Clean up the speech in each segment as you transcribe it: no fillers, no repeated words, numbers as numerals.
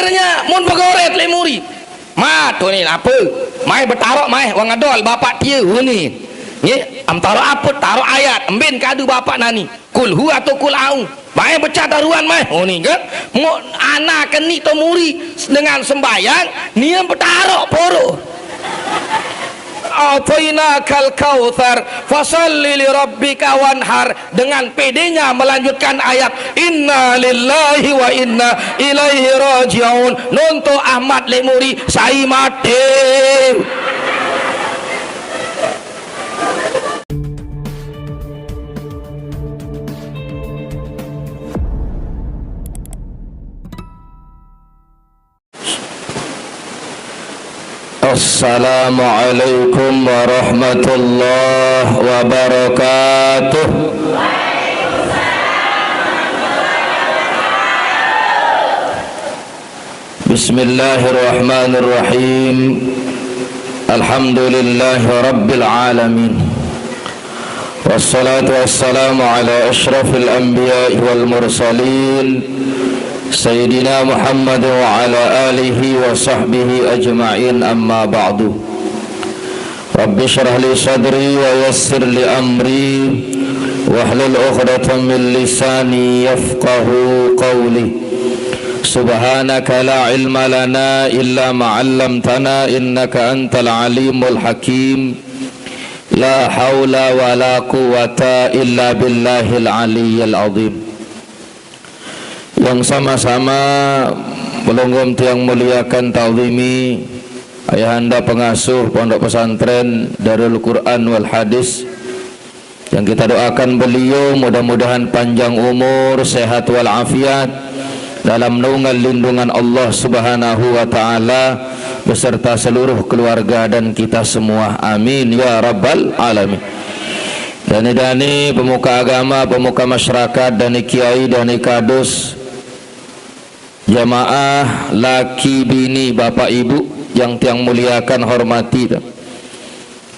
akhirnya mun pegoret le muri ma tu ni apa mai bertarak mai wang adol bapak dia ni nggih am taruh apa taruh ayat embin kadu bapak nani kul hu atau kul au mai pecah taruhan mai ni kan mo anak keni to muri dengan sembayang ni bertarak poro A'tayna kal kautsar fasalli li rabbika wanhar, dengan pedenya melanjutkan ayat inna lillahi wa inna ilaihi raji'un. Nonto Ahmad Lemuri sai mati. Assalamualaikum warahmatullahi wabarakatuh. Bismillahirrahmanirrahim. Alhamdulillahi rabbil alamin. Wassalatu wassalamu ala asyrafil anbiya'i wal mursalin Sayyidina Muhammad wa ala alihi wa sahbihi ajma'in, amma ba'du. Rabbi syrah li sadri wa yassir li amri wahlul 'uqdatam min lisani yafqahu qawli. Subhanaka la ilma lana illa ma 'allamtana innaka antal alimul hakim. La haula wa la quwwata illa billahil aliyyil azim. Yang sama-sama melonggom tiang muliakan ta'zimi ayahanda pengasuh pondok pesantren Darul Quran wal Hadis, yang kita doakan beliau mudah-mudahan panjang umur, sehat wal afiat dalam naungan lindungan Allah Subhanahu wa taala beserta seluruh keluarga dan kita semua, amin ya rabbal alamin. Dani-dani pemuka agama, pemuka masyarakat, dani kiai, dani kadus, jamaah laki bini bapak ibu yang tiang muliakan hormati,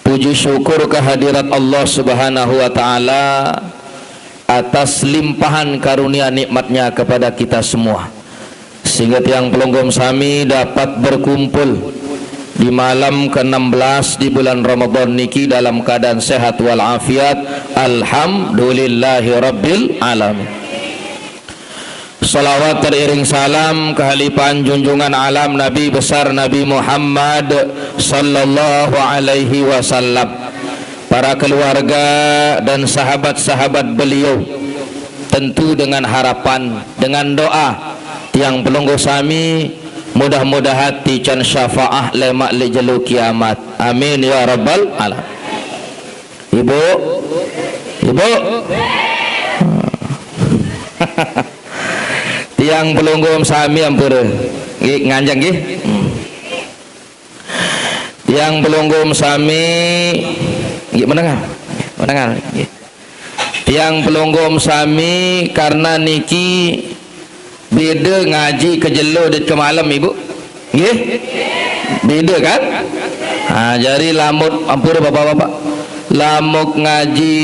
puji syukur kehadirat Allah Subhanahu wa taala atas limpahan karunia nikmatnya kepada kita semua, sehingga tiang pelonggom sami dapat berkumpul di malam ke-16 di bulan Ramadan niki dalam keadaan sehat wal afiat. Alhamdulillahi rabbil alamin. Salawat teriring salam kehalipan junjungan alam Nabi besar Nabi Muhammad sallallahu alaihi wasallam, para keluarga dan sahabat-sahabat beliau, tentu dengan harapan, dengan doa tiang pelunggu sami mudah-mudahan tican syafaah lemak li jelu kiamat, amin ya rabbal alamin. Ibu tiang pelunggum sami ampura nganjang nggih. Tiang pelunggum sami nggih mendengar nggih. Tiang pelunggum sami karena niki beda ngaji ke jelo dan ke malam ibu nggih, beda kan. Jadi lamut ampura bapak-bapak, lamuk ngaji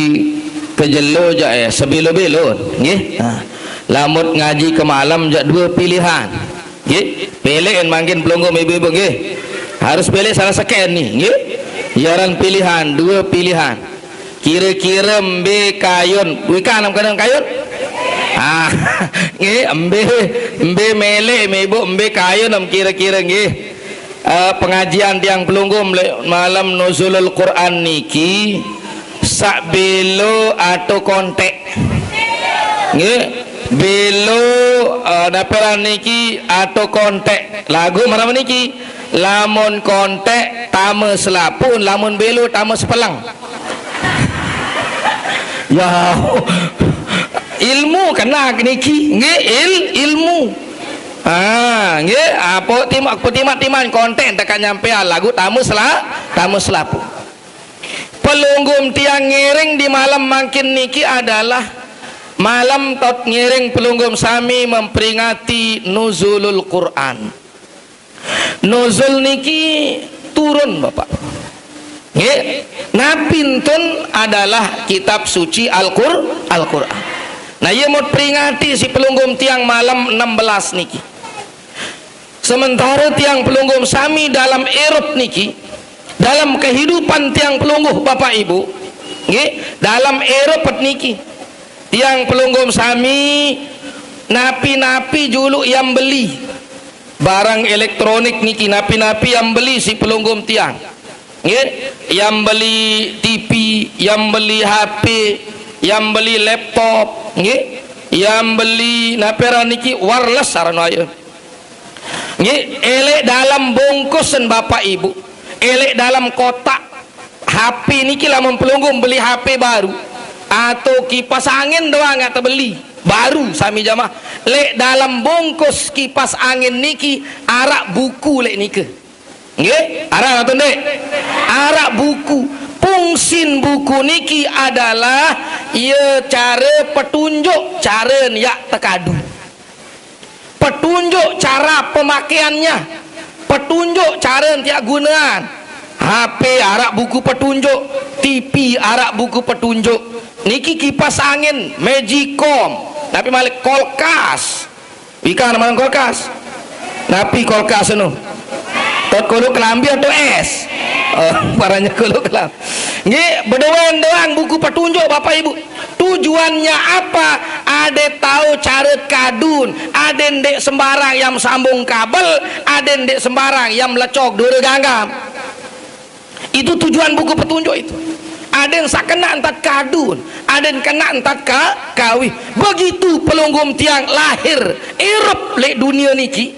ke jelo je sebelo-belo nggih. Lamut ngaji ke malam jak dua pilihan nggih. Pilih mangkin pelunggum ibu-ibu nggih, harus pilih salah sekian ni nggih. Jaran pilihan, dua pilihan, kira-kira mbe kayun wikan am kadang kayun nggih, mbe mele ibu mbe kayun am kira-kira nggih. Pengajian tiang pelunggum malam nuzulul Quran niki sak belo atau kontek nggih. Belo daperan niki atau kontek lagu mana niki, lamun kontek tama selapun, lamun belo tama sepelang. Ya ilmu kena niki nggih, ilmu nggih. Apa timak konten tekan nyampe lagu tamu selapun. Pelunggum tiang ngiring di malam makin niki adalah malam tot ngiring pelunggum sami memperingati nuzulul Quran. Nuzul niki turun bapak nggih. Napintun adalah kitab suci Al-Quran. Nah ia mau peringati si pelunggum tiang malam 16 niki. Sementara tiang pelungguh sami dalam Erop niki, dalam kehidupan tiang pelungguh Bapak Ibu, dalam Erop niki, tiang pelungguh sami napi-napi juluk yang beli barang elektronik niki, napi-napi yang beli si pelungguh tiang, yang beli TV, yang beli HP, yang beli laptop, yang beli napera niki wireless sarana ayeuna. Elek dalam bungkusan Bapak Ibu, elek dalam kotak. HP niki lamun pelungguh beli HP baru atau kipas angin doang atau beli baru sami jamaah, lek dalam bungkus kipas angin niki arak buku lek nike, arak atau ndek, arak buku. Fungsin buku niki adalah ia cara petunjuk cara yak tekadu, petunjuk cara pemakaiannya, petunjuk cara tiak gunaan. HP arak buku petunjuk, TV arak buku petunjuk, niki kipas angin Magicom, tapi malik kulkas, ikan mana kulkas, tapi kulkas anu tot kulo kelambi atau es, parahnya kulo kelambi. Berdoan-doan buku petunjuk Bapak Ibu. Tujuannya apa? Ada tahu cara kadun, ada ndek sembarang yang sambung kabel, ada ndek sembarang yang melecok dua ganggam. Itu tujuan buku petunjuk itu. Ada yang sakena entat kadun, ada yang kena entat kawi. Begitu pelunggum tiang lahir Erop lek dunia niki,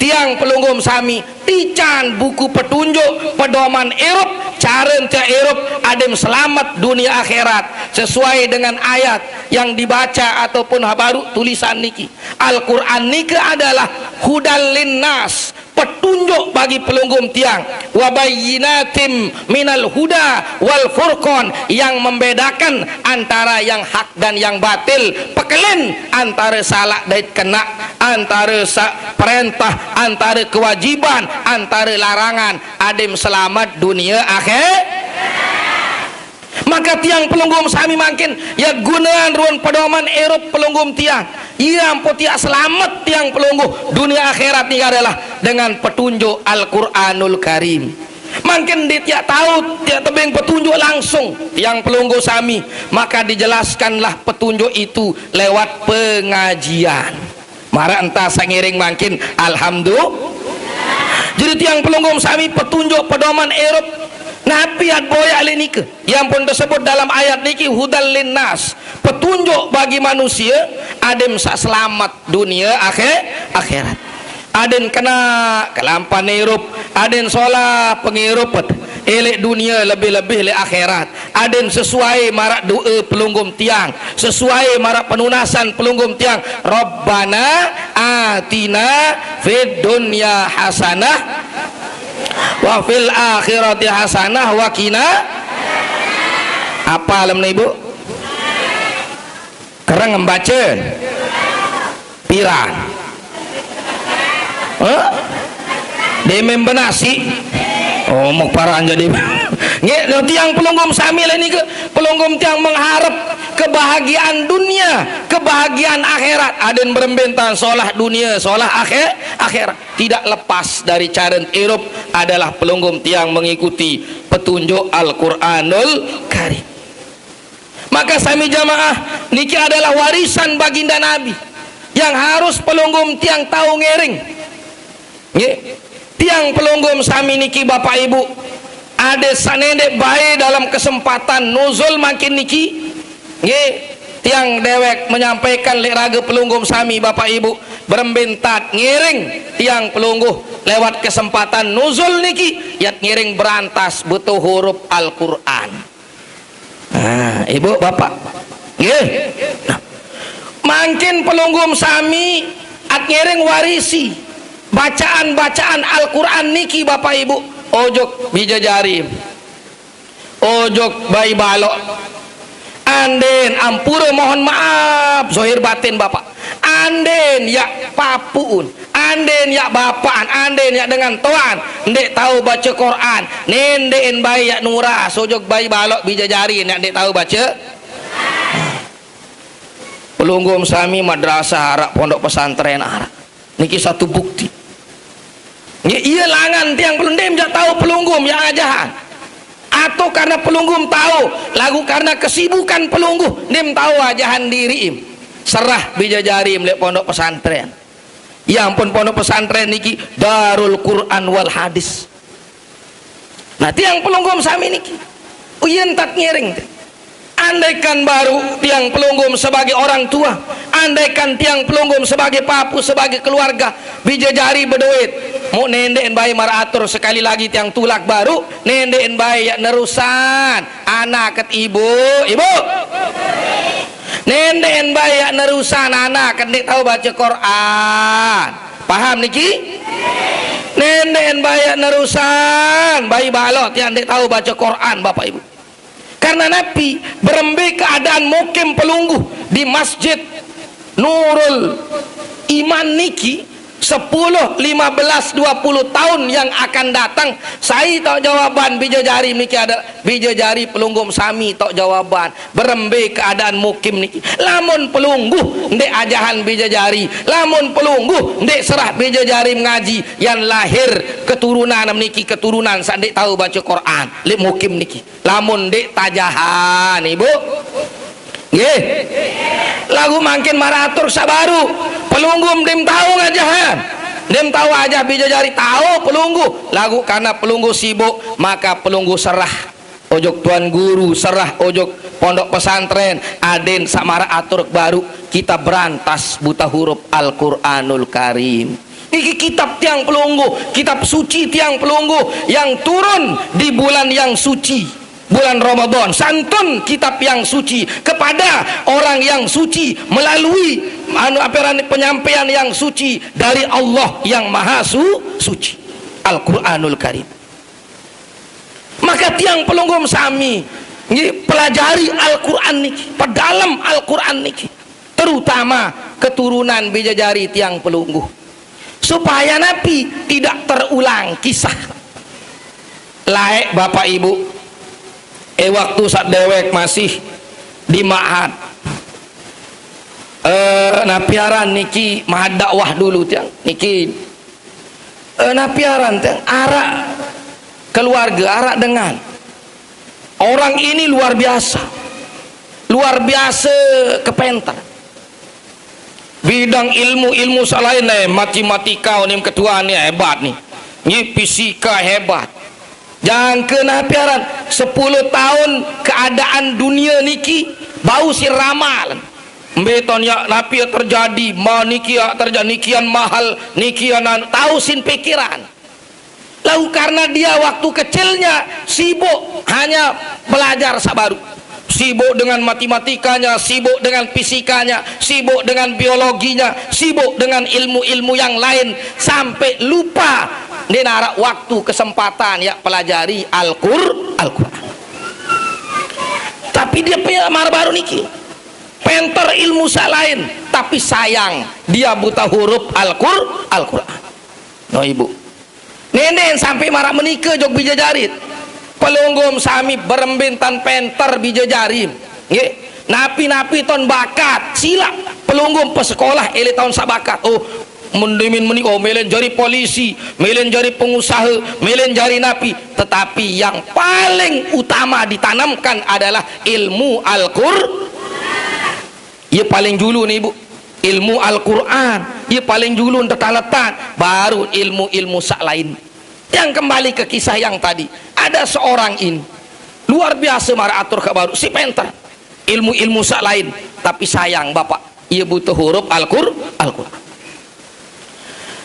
tiang pelunggum sami tican buku petunjuk pedoman Erop, cara tia Erop adem selamat dunia akhirat sesuai dengan ayat yang dibaca ataupun baru tulisan niki. Al-Quran niki adalah hudal linnas, petunjuk bagi pelunggum tiang, wabayyinatim minal huda wal furqan, yang membedakan antara yang hak dan yang batil, pekelen antara salah dan kena, antara perintah, antara kewajiban, antara larangan, adem selamat dunia akhir. Maka tiang pelunggum sami makin ya gunaan ruang pedoman Erop pelunggum tiang, ia ampo tiak selamat tiang pelungguh dunia akhirat ini adalah dengan petunjuk Al-Quranul Karim. Makin dia tiak tahu tiak tebing petunjuk langsung tiang pelungguh sami, maka dijelaskanlah petunjuk itu lewat pengajian. Mara entah sangiring makin alhamdulillah. Jadi tiang pelunggum sami petunjuk pedoman Erop Nabi boya alinike yang pun tersebut dalam ayat niki hudal linnas, petunjuk bagi manusia adem sak selamat dunia akhirat. Aden kena kelampan Erop, aden solah pengirup elek dunia lebih-lebih le akhirat. Aden sesuai marak doa pelunggum tiang, sesuai marak penunasan pelunggum tiang, Rabbana atina fid dunya hasanah wa fil akhirati hasanah wa qina. Apa alam ibu? Kerang membaca pirang demem benasi. Oh mau parah jadi tiang pelunggum samil ini ke pelunggum tiang mengharap kebahagiaan dunia, kebahagiaan akhirat. Aden berembentan solah dunia, solah akhirat. Tidak lepas dari cara Erop adalah pelunggum tiang mengikuti petunjuk Al-Quranul Karim. Maka sami jamaah niki adalah warisan baginda Nabi yang harus pelunggum tiang tahu ngering. Tiang pelunggum sami niki Bapak Ibu ada sanendek baik dalam kesempatan nuzul makin niki tiang dewek menyampaikan leraga pelunggum sami Bapak Ibu berembentat ngiring tiang pelungguh lewat kesempatan nuzul niki yat ngiring berantas butuh huruf Al-Quran. Nah, Ibu Bapak nah, makin pelunggum sami at ngiring warisi bacaan-bacaan Al-Quran niki Bapak Ibu ojok bijajari, ojok bayi balok, anden ampura mohon maaf zohir batin Bapak, anden ya papuun, anden ya bapaan, anden ya dengan tuan ndek tahu baca Quran, nenden bayi ya nurah sojok bayi balok bijajari ndek tahu baca. Pelunggum sami madrasah arak pondok pesantren arak niki satu bukti Ia langan tiang pelundim jak tahu pelunggum yang ajahan, atau karena pelunggum tahu lagu karena kesibukan pelungguh nim tahu ajahan diri im serah bijajari lek pondok pesantren. Ya ampun, pondok pesantren niki Darul Quran wal Hadis. Nah tiang pelunggum sami niki uyen tak ngiring. Andaikan baru tiang pelunggum sebagai orang tua, andaikan tiang pelunggum sebagai papu, sebagai keluarga, bijajari berduit mau nendein bayi maratur sekali lagi tiang tulak baru nendein bayi ya nerusan anak ket ibu nendein bayi ya nerusan anak ket tahu baca Quran, paham niki? Nendein bayi ya nerusan bayi balot yang tahu baca Quran bapak ibu. Karena Nabi berembe keadaan mukim pelungguh di Masjid Nurul Iman niki 10, 15, 20 tahun yang akan datang. Saya tak jawaban bijajari niki ada bijajari pelunggum sami tak jawaban berembe keadaan mukim niki. Lamun pelungguh ndek ajahan bijajari, lamun pelungguh ndek serah bijajari mengaji yang lahir keturunan niki keturunan sandek tahu baca Quran lek mukim niki. Lamun ndek tajahan ibu nggih lagu makin maratur sabaru pelunggum dim tahu ngajahan dim tahu aja bijajari tahu pelungguh lagu karena pelungguh sibuk maka pelungguh serah ojok tuan guru serah ojok pondok pesantren aden samara atur baru kita berantas buta huruf Al-Quranul Karim. Ini kitab tiang pelungguh, kitab suci tiang pelungguh yang turun di bulan yang suci, bulan Ramadan. Santun kitab yang suci kepada orang yang suci melalui penyampaian yang suci dari Allah yang maha suci, Al-Quranul Karim. Maka tiang pelunggum sami pelajari Al-Quran niki, pedalam Al-Quran niki, terutama keturunan bijajari tiang pelungguh, supaya Nabi tidak terulang kisah laek bapak ibu. Waktu saat dewek masih di ma'had napiaran niki mahad dakwah dulu tiang niki napiaran tiang arak keluarga arak dengan orang ini luar biasa kepenter bidang ilmu selain matematika nih ketua nih hebat nih fisika hebat. Jangan kena piaran 10 tahun keadaan dunia niki bau si ramal beton ya napi terjadi niki terjadi nikian mahal nikian tahu sin pikiran lalu karena dia waktu kecilnya sibuk hanya belajar sabaru, sibuk dengan matematikanya, sibuk dengan fisikanya, sibuk dengan biologinya, sibuk dengan ilmu-ilmu yang lain sampai lupa dia narak waktu kesempatan ya pelajari Al-Quran. Tapi dia punya baru niki penter ilmu lain, tapi sayang dia buta huruf Al-Quran. No ibu nenen sampai marah menikah jog bijajarit pelunggum sami berembintan penter bijajari napi ton bakat sila pelunggum pesekolah ele tahun sabakat mendemin menikah melen jari polisi, melen jari pengusaha, melen jari napi, tetapi yang paling utama ditanamkan adalah ilmu Al-Quran. Ia paling dulu nih ibu, ilmu Al-Quran ia paling dulu letak baru ilmu-ilmu sak lain. Yang kembali ke kisah yang tadi, ada seorang ini luar biasa marah atur ke baru si penter ilmu-ilmu sak lain, tapi sayang bapak ia butuh huruf Al-Quran.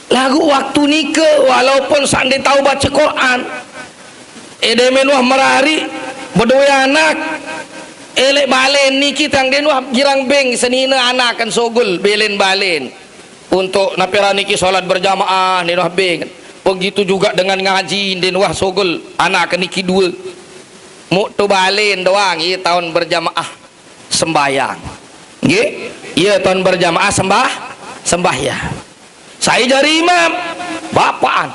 Lagu waktu nikah walaupun sandi tahu baca Quran edemen wah merari berdua anak elek balen niki tang den wah girang beng senina anak kan sogul belen balen untuk napira niki salat berjamaah den wah beng begitu juga dengan ngaji den wah sogul anak niki dua mu tu balen doang ieu tahun berjamaah sembayang nggih ieu tahun berjamaah sembahyang. Saya jadi imam bapaan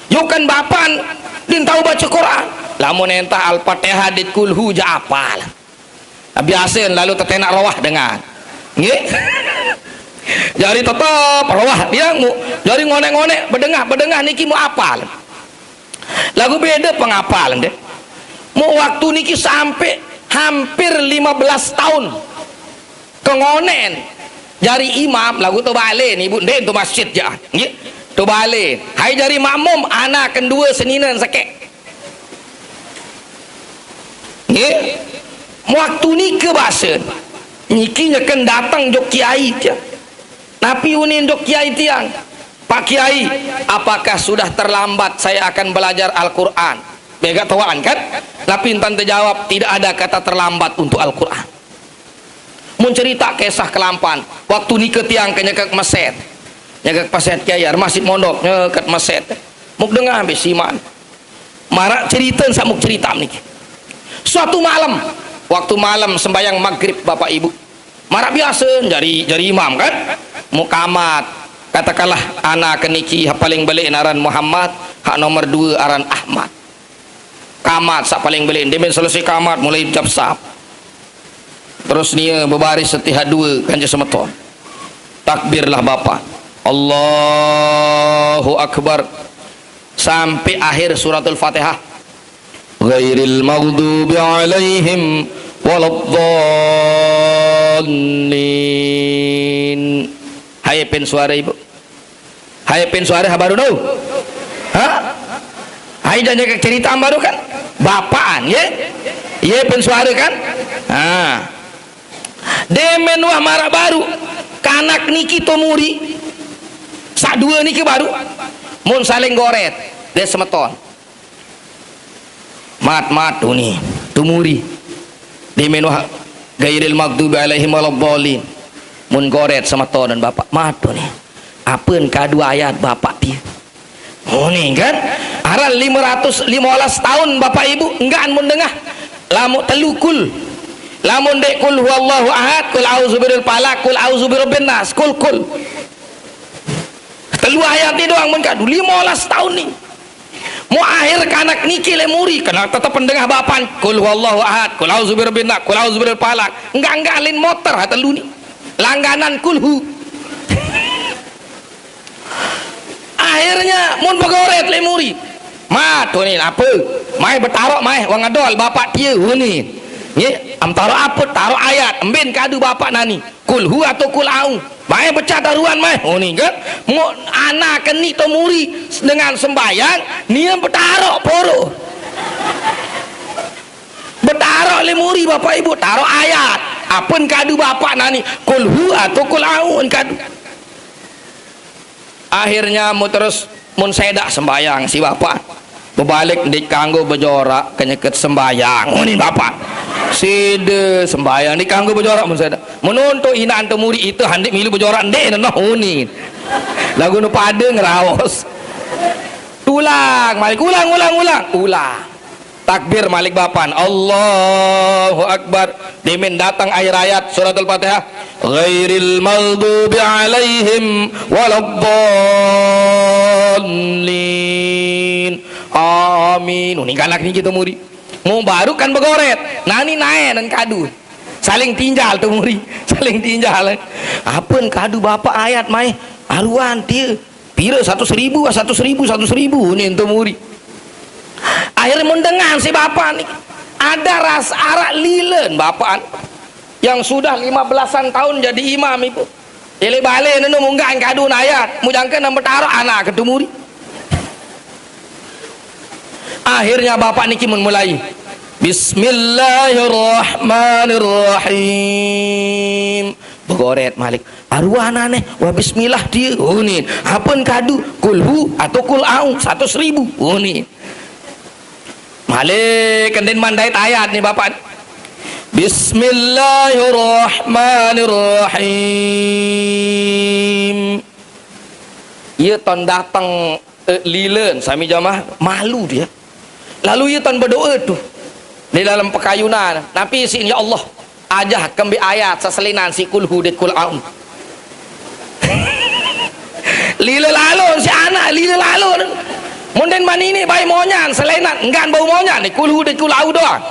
yukan bapaan din tahu baca Quran lamun entah Al-Fatihah dit kulhu ja apal biasa lalu tetenak rawah dengan nggih Jari tetap rawah dia mu. Jari ngonek-ngonek bedengah niki mau apal. Lagu beda pengapalan deh. Mau waktu niki sampai hampir 15 tahun. Kengonen. Jari imam lagu tu balik ni ibu ndek tu masjid ja. Nggih. Tu balik. Hai jari makmum anak kedua seninan sakit. Nggih. Waktu ni ke bahasa. Niki akan datang jok kiai dia. Tapi unin jok kiai tiang. Pak Kiai, apakah sudah terlambat saya akan belajar Al-Quran? Bega tawaan kan? Tapi intan terjawab, tidak ada kata terlambat untuk Al-Quran. Mun cerita kisah kelampan, waktu ni ke tiang ke nyekak meset. Nyekak meset kiai, masjid mondok, nyekak meset. Muk dengar habis siman. Marak cerita, samuk cerita ni. Suatu malam, waktu malam sembahyang maghrib Bapak Ibu. Marak biasa, jari imam kan? Mukamat. Katakanlah anak keniki paling balik aran Muhammad, hak nomor 2 aran Ahmad. Kamat sak paling balik, dia selesai kamat mulai ucap sap. Terus dia berbaris setihad 2 kanca semeton. Takbirlah bapa. Allahu Akbar sampai akhir suratul Fatihah. Ghairil maghdubi alaihim waladdallin. Hai pen suara ibu. Hai pen suara baru tahu. Hah? Hai dan jaga cerita baru kan? Bapaan ya? Iya pen suara kan? Ah. Demen wah marah baru. Kanak niki tomuri. Sak 2 niki baru. Mun saling goret. Dia semeton. Mat tu nih. Tumuri. Demen wah gairil maghdubi alaihim waladdallin. Mun goret sama to dan bapak matu nih apeun kadua ayat bapak dia oh nih kan aran 515 tahun bapak ibu enggan mun dengah lamu telukul lamun dek kul huwallahu ahad kul auzu birabbil falaq kul auzu birabbin nas kul telu ayat ini doang mun kadu 15 tahun nih mau akhir kanak niki le muri kena tetap pendengah bapan kul huwallahu ahad kul auzu birabbin nas kul auzu birabbil falaq enggak alin motor ha telu nih langganan kulhu. Akhirnya mun pegoret le muri. Mat ni apa? Mai bertarok mai wang adol bapak dia ni. Nggih, am taro apa? Taro ayat emben kadu bapak nani. Kulhu atau kul au. Mai pecah taruhan mai. Oh ni kan. Mo anak keni to muri dengan sembayang niam bertarok poro. Bertarok le muri bapak ibu taro ayat. Apun kadu bapak nani kulhu atau kulaun kadu. Akhirnya mu terus mun sedak sembayang si bapak berbalik di kanggo bejorak kenyeket sembayang ini bapak side sembayang di kanggo bejorak mun sedak menuntuk inaan temuri itu handik milu bejorak ndek noh uni lagu nu pade ngeraos ulang malik ulang takbir malik bapan Allahu Akbar demen datang akhir ayat suratul Fatihah ghairil maghdubi alaihim waladdallin amin ini kanak ni kita muri mau baru kan begoret nani naik dan kadu saling tinjal tu muri saling tinjal apun kadu bapak ayat mai aruan dia pira 1.000 ni tu muri. Akhirnya mendengar si bapak nih ada ras arak lilen bapak yang sudah 15-an tahun jadi imam ibu ele balik nenu munggah kadu ayat mujangkan nama taruh anak ketumuri. Akhirnya bapak niki mulai Bismillahirrahmanirrahim begoret malik arwana nih wah bismillah dia unin apun kadu kulhu atau kul au 1.000 unin malik kenden mandai ayat nih bapak Bismillahirrahmanirrahim ia ton datang lilen sami jamaah malu dia lalu ia ton berdoa tuh di dalam pekayunan tapi si ya Allah aja kembi ayat seselinan si kulhu de kul aun lila lalu si anak lila lalu munden man ini bayi monyan selenan enggan bau monyan ni kulhu de kul au doang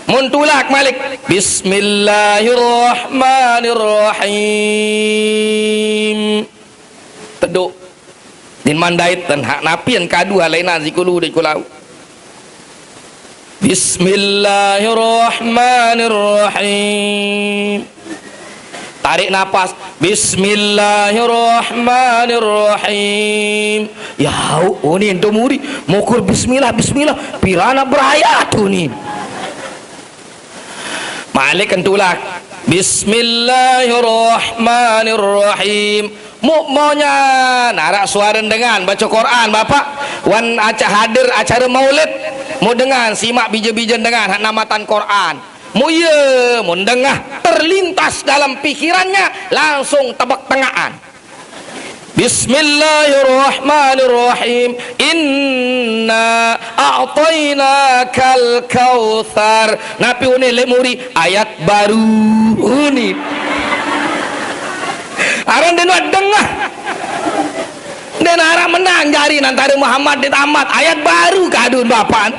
Muntulak malik. Bismillahirrahmanirrahim. Teduk. Din mandait dan hak napian kadua laina zikulu di kulau. Bismillahirrahmanirrahim. Tarik nafas. Bismillahirrahmanirrahim. Ya, oh ni ento muri mukur bismillah pirana berayat tu ni. Malik entulak. Bismillahirrahmanirrahim. Mukmonya narak suara dengan baca Quran bapak. Wan hadir acara maulid. Mu dengan simak bija-bija dengan hak namatan Quran. Mu ye mun dengah terlintas dalam pikirannya langsung tebak tengahan. Bismillahirrahmanirrahim. Inna a'tainakal kautsar. Napi une lemuri ayat baru uni. Aran denua dengah. Den arah menang jari antara Muhammad di tamat ayat baru kadun bapak.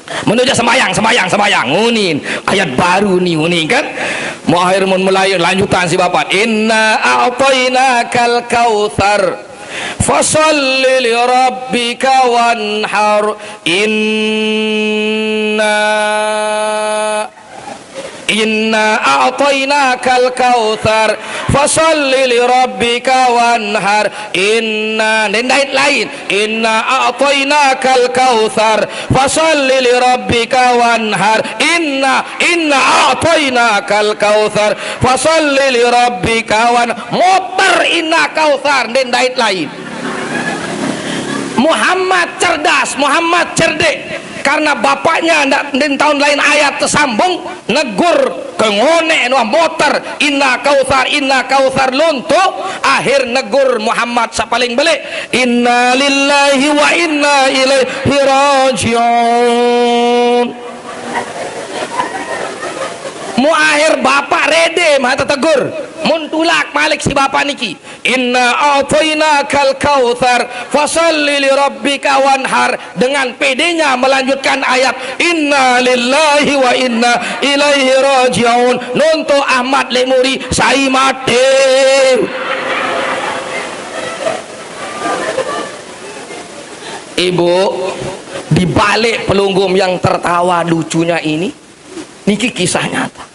Menuju sembayang unin ayat baru ni unin kan muakhir mun mulai lanjutan si bapak. Inna a'tainakal kautsar fasholli li rabbika wanhar. Inna a'tainakal kautsar fasholli li rabbika wanhar. Inna dendait lain. Inna a'tainakal kautsar fasholli li rabbika wanhar. Inna a'tainakal kautsar fasholli li rabbika wanhar. Motor inna kautsar dendait lain. Muhammad cerdas, Muhammad cerdik. Karena bapaknya dan tahun lain ayat tersambung negur kengone nuah motor inna kautsar luntuk akhir negur Muhammad sapaling belik inna lillahi wa inna ilaihi rajiun. Mu akhir bapak rede mah tegur muntulak malik si bapak niki. Inna a'tainakal kautsar fasholli li rabbika wanhar. Dengan pedenya melanjutkan ayat inna lillahi wa inna ilaihi rajiun. Nonto Ahmad Lemuri sai mate. Ibu, di balik pelunggum yang tertawa lucunya ini niki kisah nyata.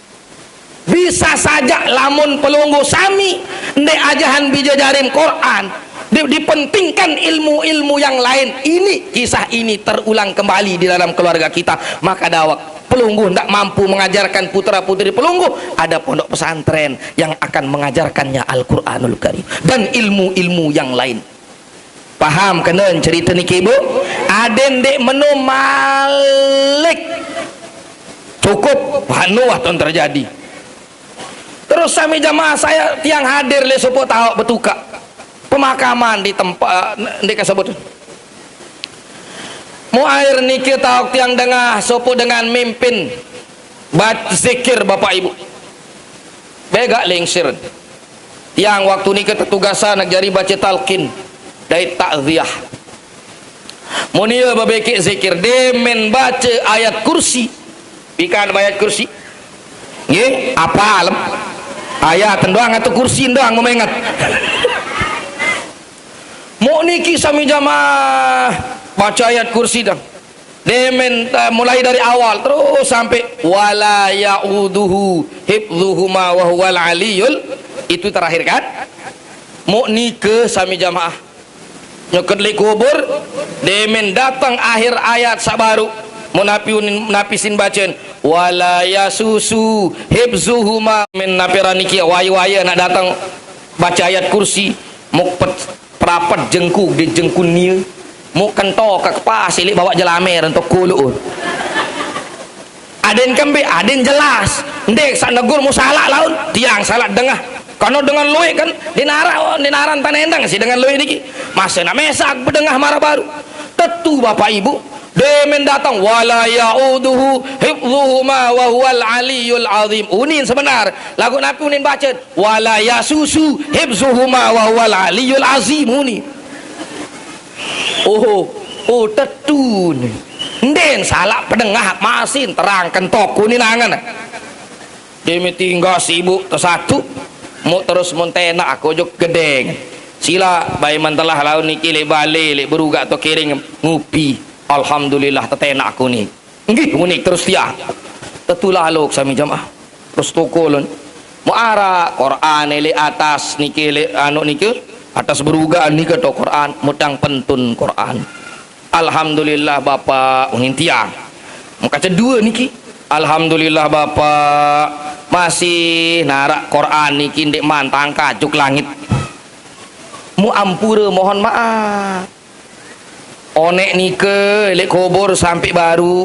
Bisa saja lamun pelunggu sami ndek ajahan bijajarim Quran dipentingkan ilmu-ilmu yang lain. Ini kisah ini terulang kembali di dalam keluarga kita. Maka dawak pelunggu tidak mampu mengajarkan putra putri pelunggu, ada pondok pesantren yang akan mengajarkannya Al-Quranul Karim dan ilmu-ilmu yang lain. Paham kena cerita niki ibu? Aden dek menu malik cukup hanuah tuan terjadi. Terus sami jamaah saya tiang hadir le sopo tahu betuka pemakaman di tempat di kasebut. Mu air niki tahu tiang dengah sopo dengan mimpin bat zikir bapak ibu. Bega lengsir. Tiang waktu niki tetugasan nak jari baca talqin dari takziah. Mu nieu babeki zikir demen baca ayat kursi. Pikan ayat kursi. Nggih, apa alam? Ayat doang atau kursi doang memengat. Mau niki sami jamaah baca ayat kursi dah. Demen mulai dari awal terus sampai wala ya'uduhu hifdzuhuma wa huwal aliyul. Itu terakhir kan? Mau nike sami jamaah nyokot li kubur demen datang akhir ayat sabaru munapisin bacaan wala yasusu hibzuhuma min napiraniki waya nak datang baca ayat kursi muk perapat jengkuk di jengkun nia muk kento ke kepas silik bawa jelamer untuk kuluur aden kembe aden jelas ndek sak negur mu salah laun tiang salah dengah karena dengan luwe kan dinaran panendang sih dengan luwe niki masa nak mesak bedengah marah baru tetu bapak ibu demen datang wala ya'uduhu hifdzuhuma wa huwal aliyul azim. Unin sebenar lagu nabi unin baca wala yasusu hifdzuhuma wa huwal aliyul azim. Unin oh tetu ni Den salah pedengah masin terangkan toku ni nangan dia tinggal sibuk tersatu mau terus montena aku juk gedeng sila bayi mantelah laun niki le balik le beruga atau kiring ngupi alhamdulillah tetena aku ni nggih unik terus dia tetulah lok sami jamaah terus tokolon mau arah Quran le atas niki le anu niki atas beruga niki to Quran mudang pentun Quran alhamdulillah Bapak unin tiang muka kedua niki alhamdulillah Bapak masih narak Quran niki ndek mantang kajuk langit mu ampura mohon maaf onek nike lek kubur sampai baru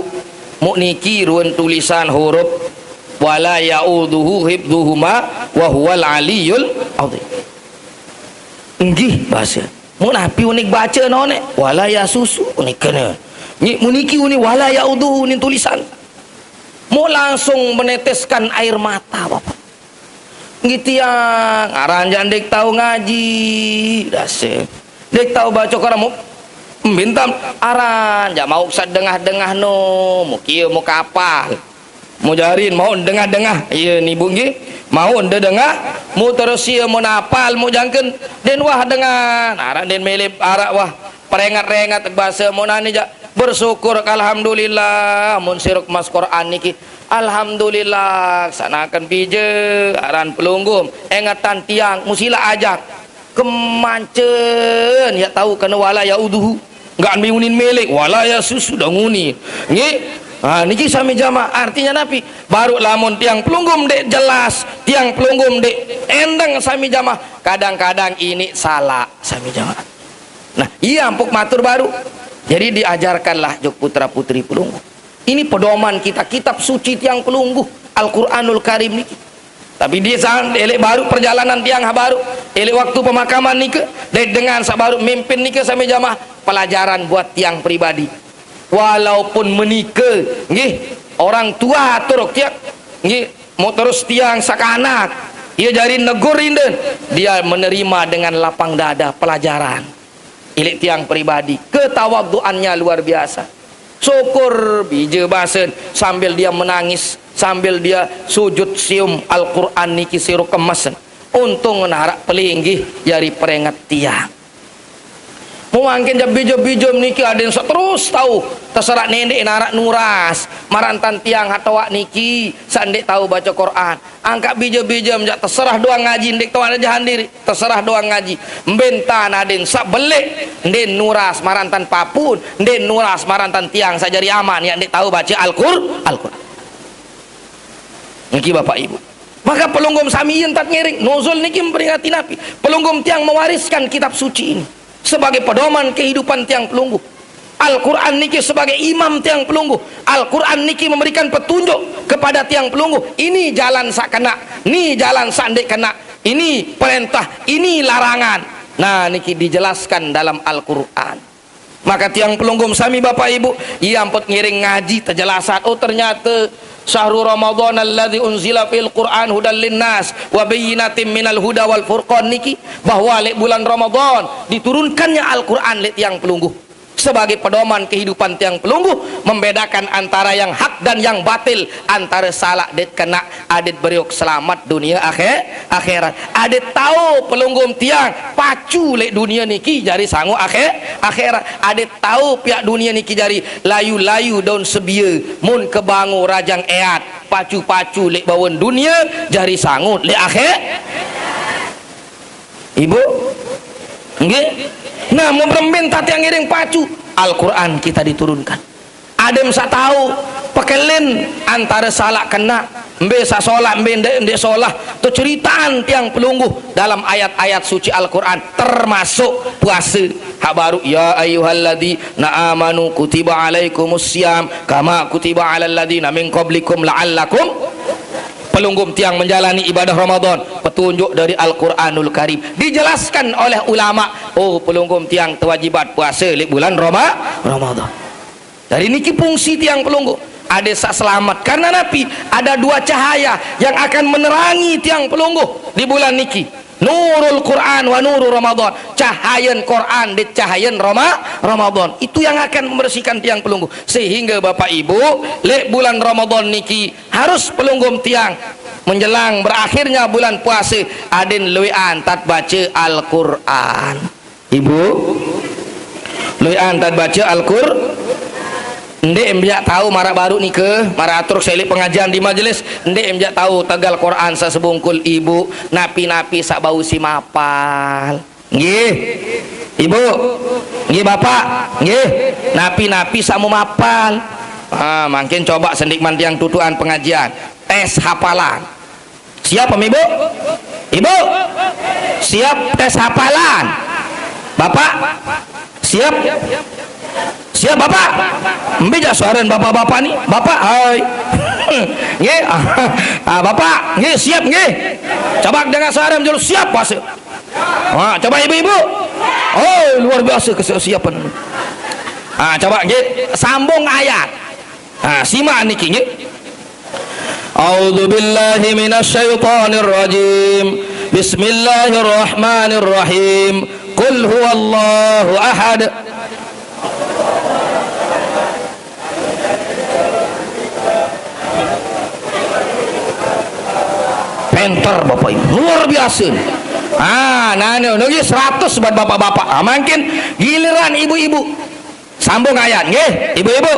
mu niki ruan tulisan huruf wala ya'uduhu hibduhuma wa huwal aliyul azim nggih bahasa mu napi unik baca nonek wala ya susu unik kena ni muniki uni wala ya'uduhu ni tulisan mu langsung meneteskan air mata Bapak gitu yang aranjan dek tahu ngaji dasar dek tahu baca Quran mu bintam aran ja mau sadengah-dengah no mu kieu mu kapal mu jarin mau dengah-dengah ieu ni bu nggih mau dengah mu terus ieu mu napal mu jangkeun den wah dengan aran den melip arak wah perengat-rengat bahasa mu nani ja bersyukur alhamdulillah mun siruk mas Quran niki alhamdulillah sanakan pije aran pelunggum engatan tiang musila ajak kemancen ya tahu kena wala ya uduhu enggak miunin melek wala ya susu dah nguni nggih niki sami jamaah artinya napi baru lamun tiang pelunggum dek jelas tiang pelunggum dek endang sami jamaah kadang-kadang ini salah sami jamaah nah iya empuk matur baru jadi diajarkanlah jok putra putri pelungguh ini pedoman kita kitab suci tiang pelungguh Al-Quranul Karim niki tapi dia sangat elek baru perjalanan tiang baru elek waktu pemakaman niki dengan sabaru mimpin niki sampai jamaah pelajaran buat tiang pribadi walaupun menikah nggih orang tua turuk tiang nggih mau terus tiang sakanak ia jari negur inden dia menerima dengan lapang dada pelajaran elek tiang pribadi ketawaduannya luar biasa syukur bije basen sambil dia menangis sambil dia sujud sium Al-Quran niki siru kemasen untung narak pelinggih jari perengat tiang mungkin jab bijom niki ada yang terus tahu terserah nenek narak nuras marantan tiang hatawa niki sandek tahu baca Quran angkat bijom jak terserah doang ngaji ndek tahu ada jahan diri terserah doang ngaji mbentan aden sak belek den nuras marantan papun den nuras marantan tiang sajari aman yang ndek tahu baca Al-Quran niki Bapak Ibu maka pelunggum sami yentat ngiring nuzul niki memperingati napi pelunggum tiang mewariskan kitab suci ini sebagai pedoman kehidupan tiang pelungguh Al-Quran niki sebagai imam tiang pelungguh Al-Quran niki memberikan petunjuk kepada tiang pelungguh ini jalan sak kena ini jalan sak ndek kena ini perintah ini larangan nah niki dijelaskan dalam Al-Quran maka tiang pelungguh sami Bapak Ibu ia amput ngiring ngaji terjelasan oh ternyata syahrul Ramadan alladzi unzila fil Qur'an hudal linnas wa bayyinatin minal huda wal furqan niki bahwa lek bulan Ramadan diturunkannya Al-Qur'an lek tiang pelungguh sebagai pedoman kehidupan tiang pelungguh membedakan antara yang hak dan yang batil antara salah det kena adet beriuk selamat dunia akhirat adet tahu pelungguh tiang pacu lek dunia niki jari sangu akhirat adet tahu pihak dunia niki jari layu-layu daun sebia mun kebangu rajang eat pacu-pacu lek bawon dunia jari sangut lek Ibu nggih nah mau berminta tiang ngiring pacu Al-Quran kita diturunkan adem sa tahu pekelen antara salah kena mbe sa solat mbe ndek solah tu ceritaan tiang pelungguh dalam ayat-ayat suci Al-Quran termasuk puasa hak baru ya ayyuhalladzina amanu kutiba alaikumussyam kama kutiba alal ladzina min qablikum la'allakum pelunggum tiang menjalani ibadah Ramadan petunjuk dari Al-Quranul Karim dijelaskan oleh ulama oh pelunggum tiang kewajiban puasa di bulan Ramadan dari niki fungsi tiang pelungguh ada sak selamat karena napi ada dua cahaya yang akan menerangi tiang pelungguh di bulan niki Nurul Quran wa nuru Ramadan, cahayan Quran di cahayan Ramadan, itu yang akan membersihkan tiang pelunggu. Sehingga Bapak Ibu, lek bulan Ramadan niki harus pelunggum tiang menjelang berakhirnya bulan puasa adin luian tat baca Al-Quran. Ibu luian tat baca Al-Quran. Ndek embjak tahu mara baru ni ke mara atur selik pengajian di majelis, ndek embjak tahu tegal Quran sesebungkul ibu napi-napi sak bau si mapal. Nggih ibu, nggih bapak, nggih napi-napi sak mau mapal. Makin coba sendik mandiang tutuan pengajian tes hafalan. Siap ibu? Ibu siap tes hafalan? Bapak siap? Siap bapak? Mbija suaran bapak-bapak nih. Bapak, hai. Nggih. Bapak, nggih siap nggih. Coba dengan suaran dulu siap puasa. Coba ibu-ibu. Oh, luar biasa kesiapan. Coba nggih sambung ayat. Simak niki nggih. A'udzu billahi minasyaitonir rajim. Bismillahirrahmanirrahim. Qul huwallahu ahad. Enter Bapak Ibu, luar biasa. Nagi 100 buat bapak-bapak. Makin giliran ibu-ibu. Sambung ayat, nggih, ibu-ibu.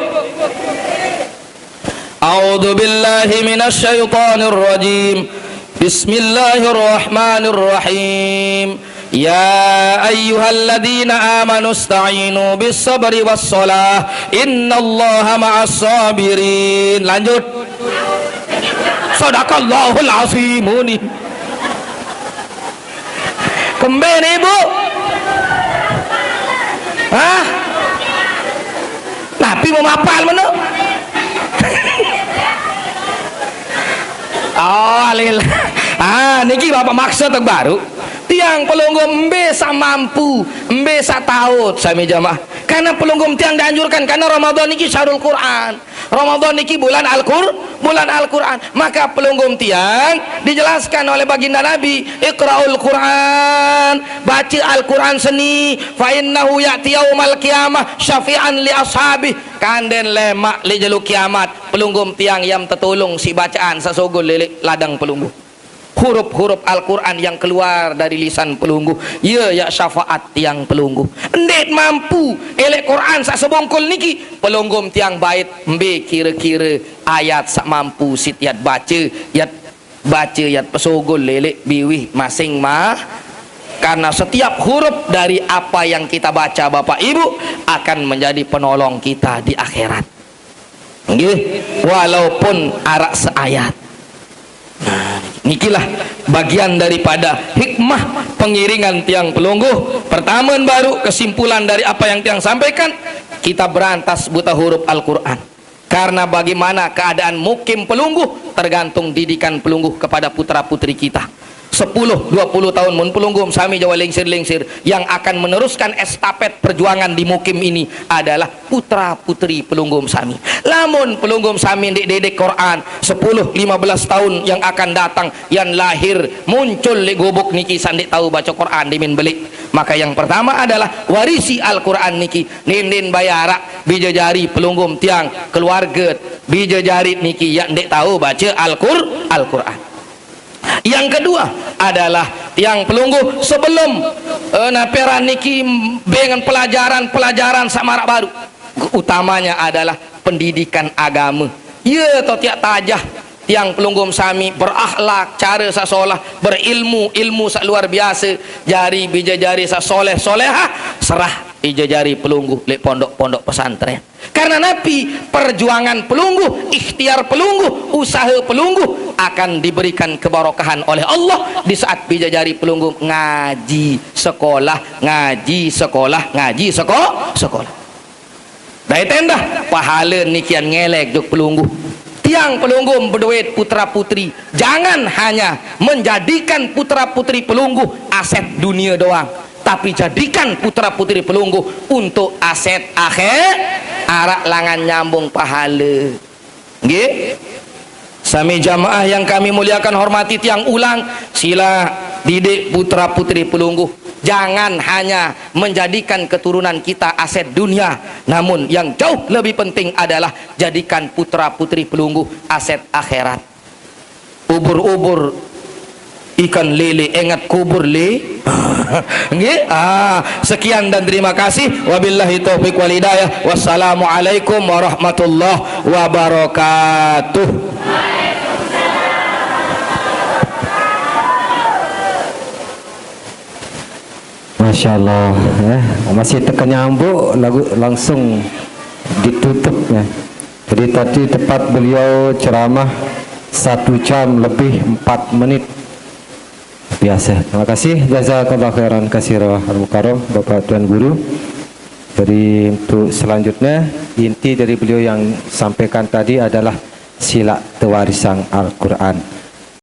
A'udzu billahi minasyaitonir rajim. Bismillahirrahmanirrahim. Ya ayyuhalladzina amanu ista'inu bis sabri was shalah. Innallaha ma'as sabirin. Lanjut. Sadaqallahul azimun. Kembali ibu. Nabi mau mapal mana? Alil. Niki bapak maksud baru. Tiang pelunggum mbesa mampu, mbesa taut sami jamaah. Karena pelunggum tiang dianjurkan karena Ramadan niki syahrul Quran. Ramadan niki bulan Al-Quran. Maka pelunggum tiang dijelaskan oleh baginda Nabi, Iqra'ul Quran, baca Al-Quran seni, fa innahu ya'ti yaumal qiyamah syafi'an li ashabi. Kanden lemak li jelu kiamat pelunggum tiang yang tertolong si bacaan sasogol lilik ladang pelunggu. Huruf-huruf Al-Quran yang keluar dari lisan pelunggu, ya syafaat tiang pelunggu. Ndet mampu elek Quran sak sebongkol niki pelunggum tiang bait mbe kira-kira ayat sak mampu sitiat baca yat pesogol lelek biwih masing karena setiap huruf dari apa yang kita baca Bapak Ibu akan menjadi penolong kita di akhirat. Nggih, walaupun arak seayat. Nikilah bagian daripada hikmah pengiringan tiang pelungguh. Pertama baru kesimpulan dari apa yang tiang sampaikan, kita berantas buta huruf Al-Quran. Karena bagaimana keadaan mukim pelungguh tergantung didikan pelungguh kepada putra putri kita. 10-20 tahun mun pelunggum sami Jawa lengsir-lengsir yang akan meneruskan estafet perjuangan di mukim ini adalah putra putri pelunggum sami. Lamun pelunggum sami dedek Quran 10-15 tahun yang akan datang yang lahir muncul di gubuk niki sandik tahu baca Quran dimin belik, maka yang pertama adalah warisi Al-Quran niki nindin bayara bijajari pelunggum tiang keluarga bijajari niki yang dek tahu baca Al-Quran. Yang kedua adalah yang pelungguh sebelum naperan niki dengan pelajaran samarak baru, utamanya adalah pendidikan agama. Ya atau tiak tajah yang pelunggum sami berakhlak cara sasolah berilmu sak luar biasa jari bijajari sasoleh soleha serah ijajari pelungguh lek pondok-pondok pesantren. Karena Nabi perjuangan pelungguh, ikhtiar pelungguh, usaha pelungguh akan diberikan keberkahan oleh Allah di saat bijajari pelungguh ngaji sekolah. Dari tenda pahala nikian ngelek juk pelungguh. Tiang pelungguh berduit putra putri, jangan hanya menjadikan putra putri pelungguh aset dunia doang, tapi jadikan putra putri pelungguh untuk aset akhir arak langan nyambung pahala. Nggih, sami jamaah yang kami muliakan hormati tiang ulang, sila didik putra putri pelungguh. Jangan hanya menjadikan keturunan kita aset dunia, namun yang jauh lebih penting adalah jadikan putra putri pelungguh aset akhirat. Ubur-ubur ikan lele ingat kubur le. Nggih. Sekian dan terima kasih. Wabillahi taufik wal hidayah. Wassalamualaikum warahmatullahi wabarakatuh. Masya Allah ya. Masih tekan nyambuk lagu langsung ditutup ya. Jadi tadi tepat beliau ceramah 1 jam lebih 4 menit. Biasa. Terima kasih. Jazakallahu khairan katsiran al-mukarram Bapak Tuan Guru. Jadi untuk selanjutnya inti dari beliau yang sampaikan tadi adalah sila pewarisan Al-Quran.